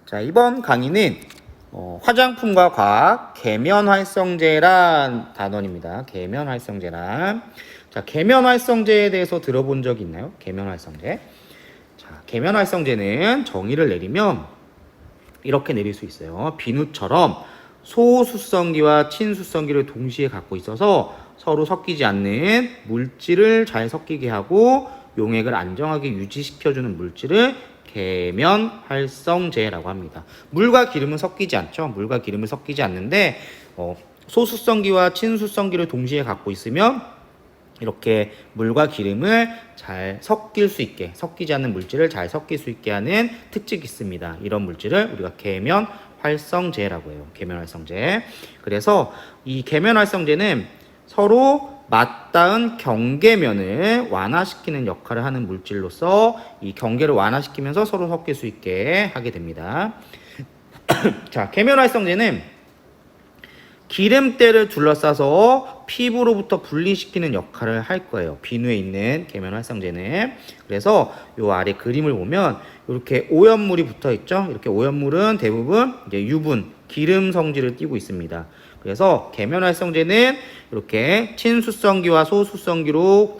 자, 이번 강의는 화장품과 과학, 계면활성제란 단원입니다. 계면활성제란. 자, 계면활성제에 대해서 들어본 적 있나요? 계면활성제. 자, 계면활성제는 정의를 내리면 이렇게 내릴 수 있어요. 비누처럼 소수성기와 친수성기를 동시에 갖고 있어서 서로 섞이지 않는 물질을 잘 섞이게 하고 용액을 안정하게 유지시켜주는 물질을 계면활성제라고 합니다. 물과 기름은 섞이지 않죠. 물과 기름은 섞이지 않는데 소수성기와 친수성기를 동시에 갖고 있으면 이렇게 물과 기름을 잘 섞일 수 있게, 섞이지 않는 물질을 잘 섞일 수 있게 하는 특징이 있습니다. 이런 물질을 우리가 계면활성제라고 해요. 계면활성제. 그래서 이 계면활성제는 서로 맞닿은 경계면을 완화시키는 역할을 하는 물질로서 이 경계를 완화시키면서 서로 섞일 수 있게 하게 됩니다. 자, 계면활성제는 기름때를 둘러싸서 피부로부터 분리시키는 역할을 할 거예요. 비누에 있는 계면활성제는. 그래서 요 아래 그림을 보면 이렇게 오염물이 붙어 있죠. 이렇게 오염물은 대부분 이제 유분, 기름 성질을 띠고 있습니다. 그래서 계면활성제는 이렇게 친수성기와 소수성기로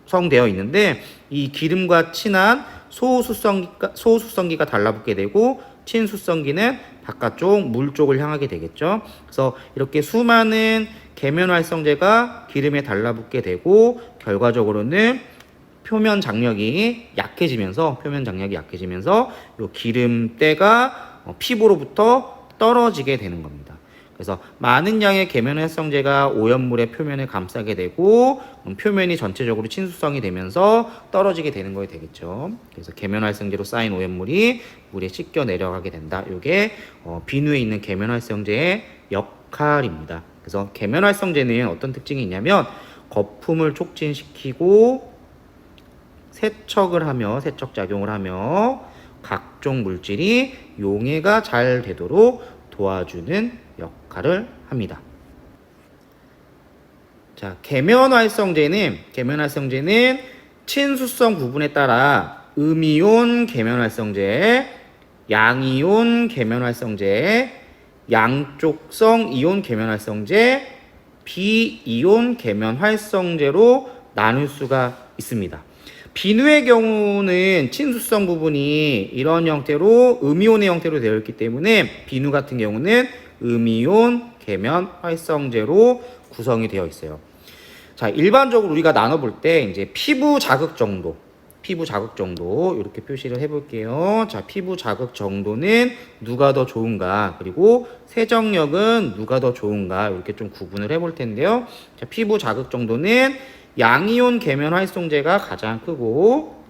구성되어 있는데 이 기름과 친한 소수성기가 달라붙게 되고 친수성기는 바깥쪽 물 쪽을 향하게 되겠죠. 그래서 이렇게 수많은 계면활성제가 기름에 달라붙게 되고 결과적으로는 표면 장력이 약해지면서 이 기름때가 피부로부터 떨어지게 되는 겁니다. 그래서 많은 양의 계면활성제가 오염물의 표면을 감싸게 되고 표면이 전체적으로 친수성이 되면서 떨어지게 되는 거에 되겠죠. 그래서 계면활성제로 쌓인 오염물이 물에 씻겨 내려가게 된다. 이게 비누에 있는 계면활성제의 역할입니다. 그래서 계면활성제는 어떤 특징이 있냐면 거품을 촉진시키고 세척작용을 하며 각종 물질이 용해가 잘 되도록 도와주는 역할을 합니다. 자, 계면활성제는 친수성 부분에 따라 음이온 계면활성제, 양이온 계면활성제, 양쪽성 이온 계면활성제, 비이온 계면활성제로 나눌 수가 있습니다. 비누의 경우는 친수성 부분이 이런 형태로 음이온의 형태로 되어 있기 때문에 비누 같은 경우는 음이온 계면활성제로 구성이 되어 있어요. 자, 일반적으로 우리가 나눠볼 때 이제 피부 자극 정도 이렇게 표시를 해볼게요. 자, 피부 자극 정도는 누가 더 좋은가, 그리고 세정력은 누가 더 좋은가, 이렇게 좀 구분을 해볼 텐데요. 자, 피부 자극 정도는 양이온 계면활성제가 가장 크고,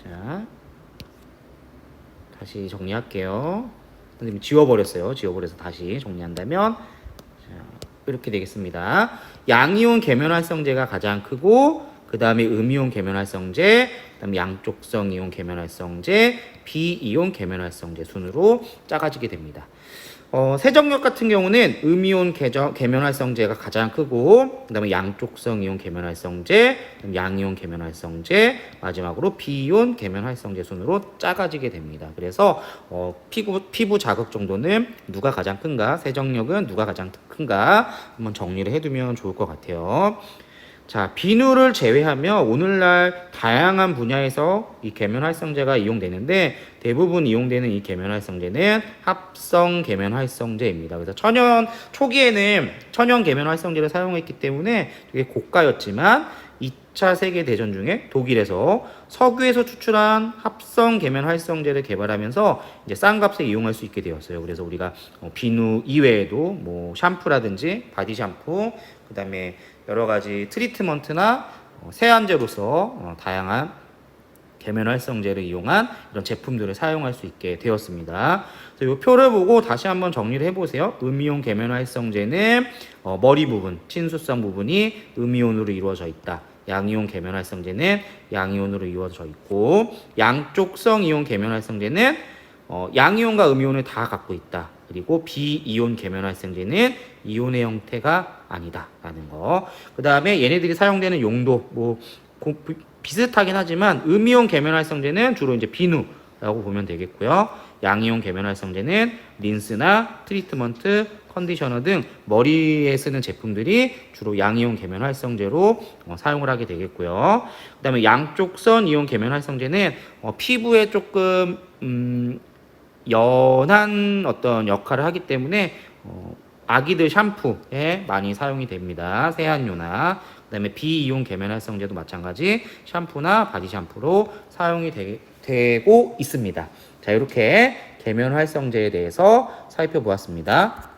자, 다시 정리할게요. 선생님이 지워버려서 다시 정리한다면, 자, 이렇게 되겠습니다. 양이온 계면활성제가 가장 크고, 그 다음에 음이온 계면활성제, 그 다음에 양쪽성 이온 계면활성제, 비이온 계면활성제 순으로 작아지게 됩니다. 세정력 같은 경우는 음이온 계면활성제가 가장 크고, 그 다음에 양쪽성 이온 계면활성제, 양이온 계면활성제, 마지막으로 비이온 계면활성제 순으로 작아지게 됩니다. 그래서 피부 자극 정도는 누가 가장 큰가, 세정력은 누가 가장 큰가 한번 정리를 해두면 좋을 것 같아요. 자, 비누를 제외하며 오늘날 다양한 분야에서 이 계면활성제가 이용되는데 대부분 이용되는 이 계면활성제는 합성 계면활성제입니다. 그래서 초기에는 천연 계면활성제를 사용했기 때문에 되게 고가였지만 2차 세계대전 중에 독일에서 석유에서 추출한 합성 계면활성제를 개발하면서 이제 싼 값에 이용할 수 있게 되었어요. 그래서 우리가 비누 이외에도 뭐 샴푸라든지 바디 샴푸, 그 다음에 여러 가지 트리트먼트나 세안제로서 다양한 계면활성제를 이용한 이런 제품들을 사용할 수 있게 되었습니다. 그래서 이 표를 보고 다시 한번 정리를 해보세요. 음이온 계면활성제는 머리 부분, 친수성 부분이 음이온으로 이루어져 있다. 양이온 계면활성제는 양이온으로 이루어져 있고, 양쪽성 이온 계면활성제는 양이온과 음이온을 다 갖고 있다. 그리고 비이온 계면활성제는 이온의 형태가 아니다라는 거. 그 다음에 얘네들이 사용되는 용도 비슷하긴 하지만 음이온 계면활성제는 주로 이제 비누라고 보면 되겠고요. 양이온 계면활성제는 린스나 트리트먼트, 컨디셔너 등 머리에 쓰는 제품들이 주로 양이온 계면활성제로 사용을 하게 되겠고요. 그 다음에 양쪽선 이온 계면활성제는 피부에 조금 연한 어떤 역할을 하기 때문에 아기들 샴푸에 많이 사용이 됩니다. 세안료나 그다음에 비이온 계면활성제도 마찬가지 샴푸나 바디 샴푸로 사용이 되고 있습니다. 자, 이렇게 계면활성제에 대해서 살펴보았습니다.